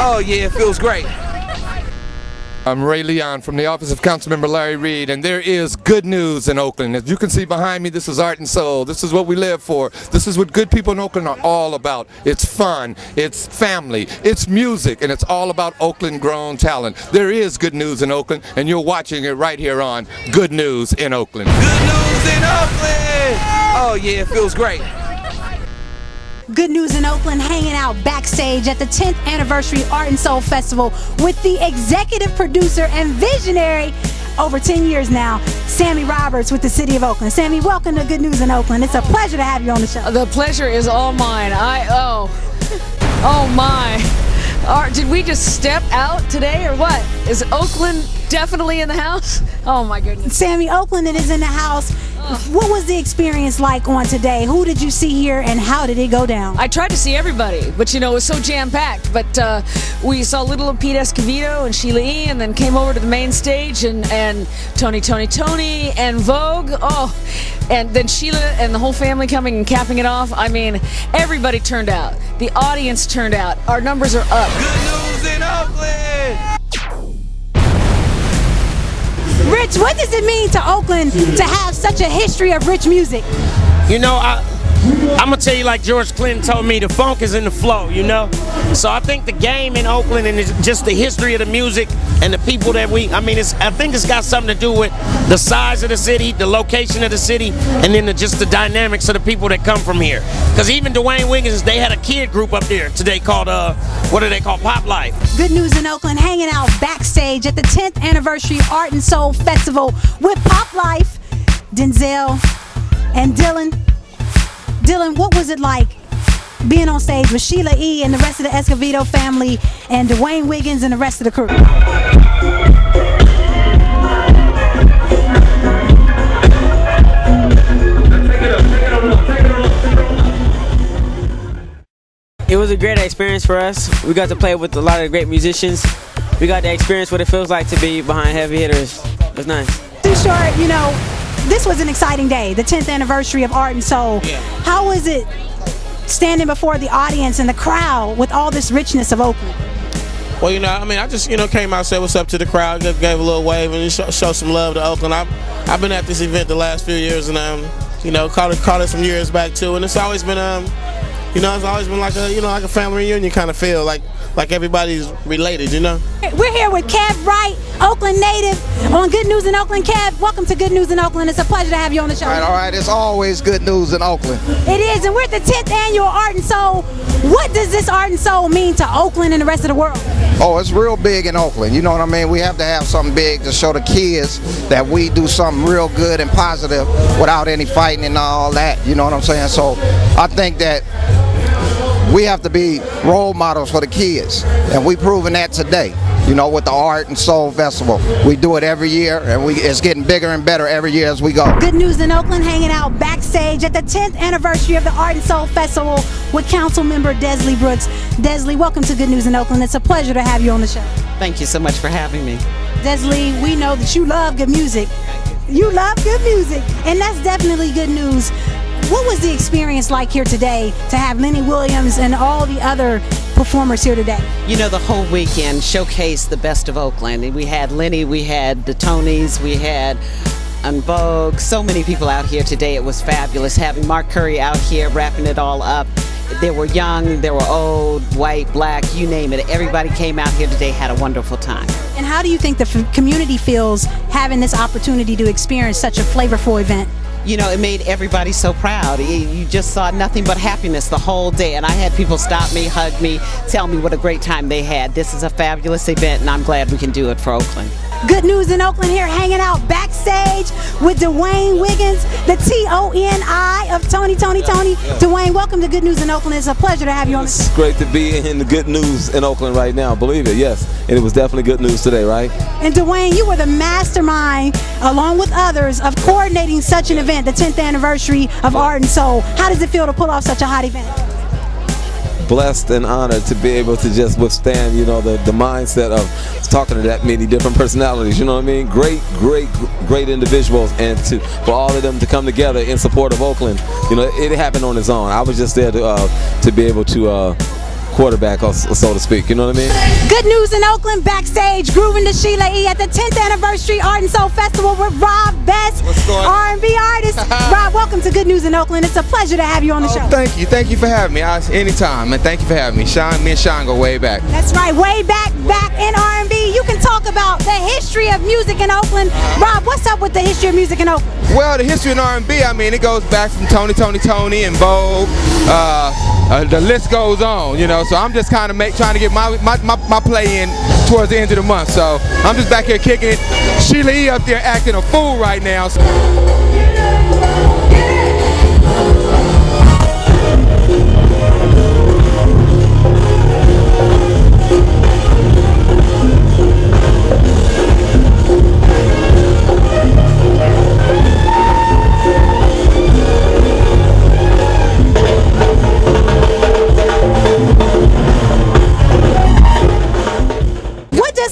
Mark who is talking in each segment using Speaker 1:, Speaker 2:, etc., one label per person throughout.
Speaker 1: Oh yeah, it feels great. I'm Ray Leon from the office of Councilmember Larry Reed, and there is good news in Oakland. As you can see behind me, this is art and soul. This is what we live for. This is what good people in Oakland are all about. It's fun, it's family, it's music, and it's all about Oakland grown talent. There is good news in Oakland, and you're watching it right here on Good News in Oakland. Good news in Oakland! Oh yeah, it feels great.
Speaker 2: Good News in Oakland, hanging out backstage at the 10th Anniversary Art and Soul Festival with the executive producer and visionary over 10 years now, Sammy Roberts with the City of Oakland. Sammy, welcome to Good News in Oakland. It's a pleasure to have you on the show.
Speaker 3: The pleasure is all mine. Oh my. Did we just step out today or what? Is Oakland definitely in the house? Oh my goodness.
Speaker 2: Sammy, Oakland is in the house. What was the experience like on today? Who did you see here and how did it go down?
Speaker 3: I tried to see everybody, but you know, it was so jam-packed. But we saw little Pete Escovedo and Sheila E, and then came over to the main stage and Toni and Vogue. Oh, and then Sheila and the whole family coming and capping it off. I mean, everybody turned out. The audience turned out. Our numbers are up.
Speaker 1: Good news in Oakland!
Speaker 2: Rich, what does it mean to Oakland to have such a history of rich music?
Speaker 4: You know, I'm going to tell you like George Clinton told me, the funk is in the flow, you know? So I think the game in Oakland and just the history of the music and the people that I think it's got something to do with the size of the city, the location of the city, and then just the dynamics of the people that come from here. Because even Dwayne Wiggins, they had a kid group up there today called, what do they call, Pop Life.
Speaker 2: Good News in Oakland, hanging out backstage at the 10th Anniversary Art and Soul Festival with Pop Life, Denzel, and Dylan. Dylan, what was it like being on stage with Sheila E and the rest of the Escovedo family and Dwayne Wiggins and the rest of the crew?
Speaker 5: It was a great experience for us. We got to play with a lot of great musicians. We got to experience what it feels like to be behind heavy hitters. It was nice.
Speaker 2: In short, you know, this was an exciting day, the 10th anniversary of Art and Soul.
Speaker 4: Yeah.
Speaker 2: How was it standing before the audience and the crowd with all this richness of Oakland?
Speaker 6: Well, you know, I just, came out, said what's up to the crowd, gave a little wave, and show some love to Oakland. I've been at this event the last few years, and caught it some years back too, and it's always been it's always been like a family reunion kind of feel, like everybody's related, you know.
Speaker 2: We're here with Kev Wright, Oakland native, on Good News in Oakland. Kev, welcome to Good News in Oakland. It's a pleasure to have you on the show.
Speaker 7: All right, it's always good news in Oakland.
Speaker 2: It is, and we're at the 10th annual Art and Soul. What does this Art and Soul mean to Oakland and the rest of the world?
Speaker 7: Oh, it's real big in Oakland. You know what I mean? We have to have something big to show the kids that we do something real good and positive without any fighting and all that. You know what I'm saying? So I think that we have to be role models for the kids, and we proving that today, with the Art and Soul Festival. We do it every year, and it's getting bigger and better every year as we go.
Speaker 2: Good News in Oakland, hanging out backstage at the 10th anniversary of the Art and Soul Festival with Council Member Desley Brooks. Desley, welcome to Good News in Oakland. It's a pleasure to have you on the show.
Speaker 5: Thank you so much for having me.
Speaker 2: Desley, we know that you love good music. You love good music, and that's definitely good news. What was the experience like here today to have Lenny Williams and all the other performers here today?
Speaker 8: You know, the whole weekend showcased the best of Oakland. And we had Lenny, we had the Tonys, we had Vogue, so many people out here today. It was fabulous having Mark Curry out here wrapping it all up. They were young, they were old, white, black, you name it. Everybody came out here today, had a wonderful time.
Speaker 2: And how do you think the community feels having this opportunity to experience such a flavorful event?
Speaker 8: You know, it made everybody so proud. You just saw nothing but happiness the whole day. And I had people stop me, hug me, tell me what a great time they had. This is a fabulous event, and I'm glad we can do it for Oakland.
Speaker 2: Good News in Oakland here, hanging out backstage with Dwayne Wiggins, the T-O-N-I of Toni. Dwayne, welcome to Good News in Oakland. It's a pleasure to have you on the show.
Speaker 9: It's great to be in the Good News in Oakland right now. Believe it, yes. And it was definitely good news today, right?
Speaker 2: And Dwayne, you were the mastermind, along with others, of coordinating such an event, the 10th anniversary of Art and Soul. How does it feel to pull off such a hot event?
Speaker 9: Blessed and honored to be able to just withstand, the mindset of talking to that many different personalities, you know what I mean? Great individuals, and for all of them to come together in support of Oakland, it happened on its own. I was just there to be able to quarterback, so to speak. You know what I mean?
Speaker 2: Good news in Oakland, backstage, grooving to Sheila E at the 10th Anniversary Art and Soul Festival with Rob Best, R&B artist. Rob, welcome to Good News in Oakland. It's a pleasure to have you on the show.
Speaker 1: Thank you. Thank you for having me. Anytime, man. Thank you for having me. Me and Sean go way back.
Speaker 2: That's right, way back in R&B. You can talk about the history of music in Oakland. Rob, what's up with the history of music in Oakland?
Speaker 1: Well, the history in R&B, I mean, it goes back from Toni and Vogue. The list goes on, you know. So I'm just kind of trying to get my play in towards the end of the month. So I'm just back here kicking it. Sheila E up there acting a fool right now.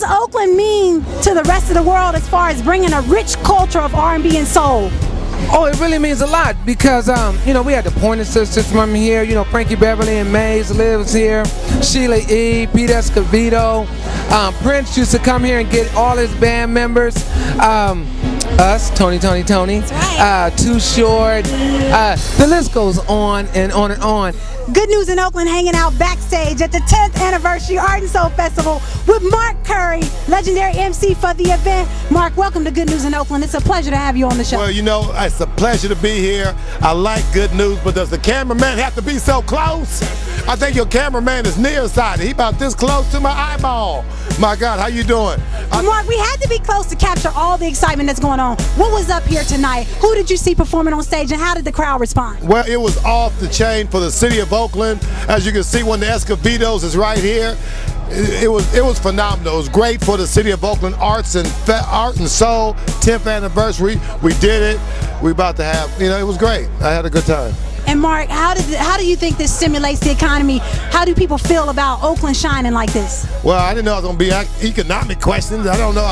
Speaker 2: Oakland mean to the rest of the world as far as bringing a rich culture of R&B and soul?
Speaker 10: Oh, it really means a lot because, you know, we had the Pointer Sisters from here. You know, Frankie Beverly and Mays lives here. Sheila E, Pete Escovedo. Prince used to come here and get all his band members. Us, Toni.
Speaker 2: Right.
Speaker 10: Too Short. The list goes on and on and on.
Speaker 2: Good News in Oakland hanging out backstage at the 10th Anniversary Art and Soul Festival with Mark Curry, legendary MC for the event. Mark, welcome to Good News in Oakland. It's a pleasure to have you on the show.
Speaker 11: Well, you know, it's a pleasure to be here. I like good news, but does the cameraman have to be so close? I think your cameraman is nearsighted. He about this close to my eyeball. My God, how you doing?
Speaker 2: Mark, we had to be close to capture all the excitement that's going on. What was up here tonight? Who did you see performing on stage, and how did the crowd respond?
Speaker 11: Well, it was off the chain for the city of Oakland. As you can see, one of the Escovedos is right here. It was phenomenal. It was great for the city of Oakland. Art and Soul 10th anniversary. We did it. We about to have, you know, it was great. I had a good time.
Speaker 2: And Mark, how do you think this stimulates the economy? How do people feel about Oakland shining like this?
Speaker 11: Well, I didn't know it was going to be economic questions. I don't know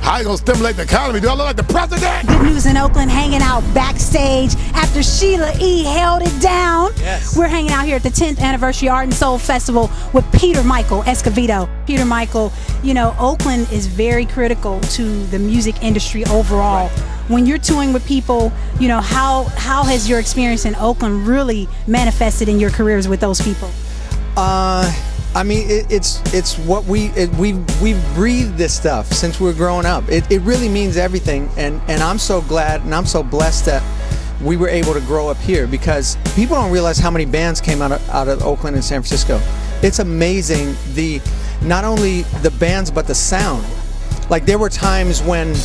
Speaker 11: how you going to stimulate the economy. Do I look like the president?
Speaker 2: Good News in Oakland hanging out backstage after Sheila E held it down.
Speaker 10: Yes.
Speaker 2: We're hanging out here at the 10th Anniversary Art and Soul Festival with Peter Michael Escovedo. Peter Michael, you know, Oakland is very critical to the music industry overall. Right. When you're touring with people, you know, how has your experience in Oakland really manifested in your careers with those people?
Speaker 12: I mean, it's what we've breathed this stuff since we were growing up. It really means everything, and I'm so glad and I'm so blessed that we were able to grow up here, because people don't realize how many bands came out of Oakland and San Francisco. It's amazing, not only the bands but the sound. Like, there were times when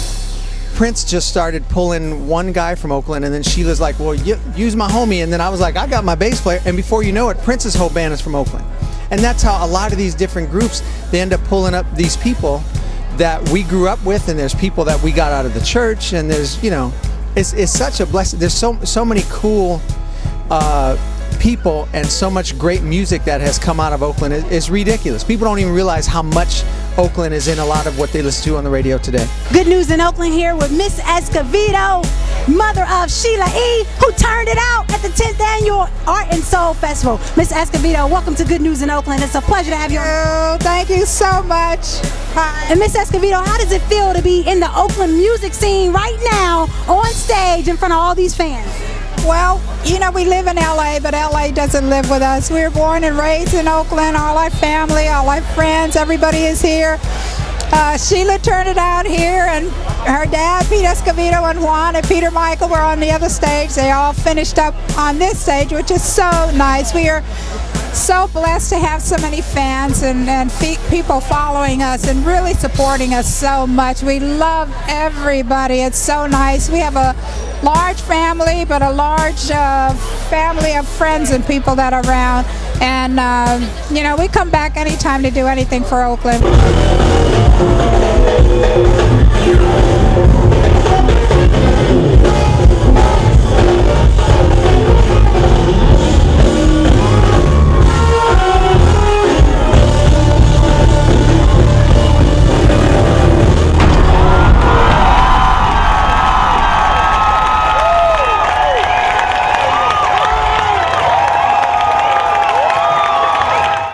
Speaker 12: Prince just started pulling one guy from Oakland, and then Sheila's like, well, use my homie, and then I was like, I got my bass player, and before you know it, Prince's whole band is from Oakland. And that's how a lot of these different groups, they end up pulling up these people that we grew up with, and there's people that we got out of the church, and there's, you know, it's such a blessing. There's so many cool people and so much great music that has come out of Oakland. It's ridiculous. People don't even realize how much Oakland is in a lot of what they listen to on the radio today.
Speaker 2: Good News in Oakland here with Miss Escovedo, mother of Sheila E, who turned it out at the 10th Annual Art and Soul Festival. Miss Escovedo, welcome to Good News in Oakland. It's a pleasure to have you.
Speaker 13: Oh, thank you so much. Hi.
Speaker 2: And Miss Escovedo, how does it feel to be in the Oakland music scene right now, on stage in front of all these fans?
Speaker 13: Well, you know, we live in LA, but LA doesn't live with us. We were born and raised in Oakland. All our family, all our friends, everybody is here. Sheila turned it out here, and her dad, Pete Escovedo, and Juan and Peter Michael were on the other stage. They all finished up on this stage, which is so nice. We are so blessed to have so many fans and people following us and really supporting us so much. We love everybody. It's so nice. We have a large family, but a large family of friends and people that are around. And, you know, we come back anytime to do anything for Oakland.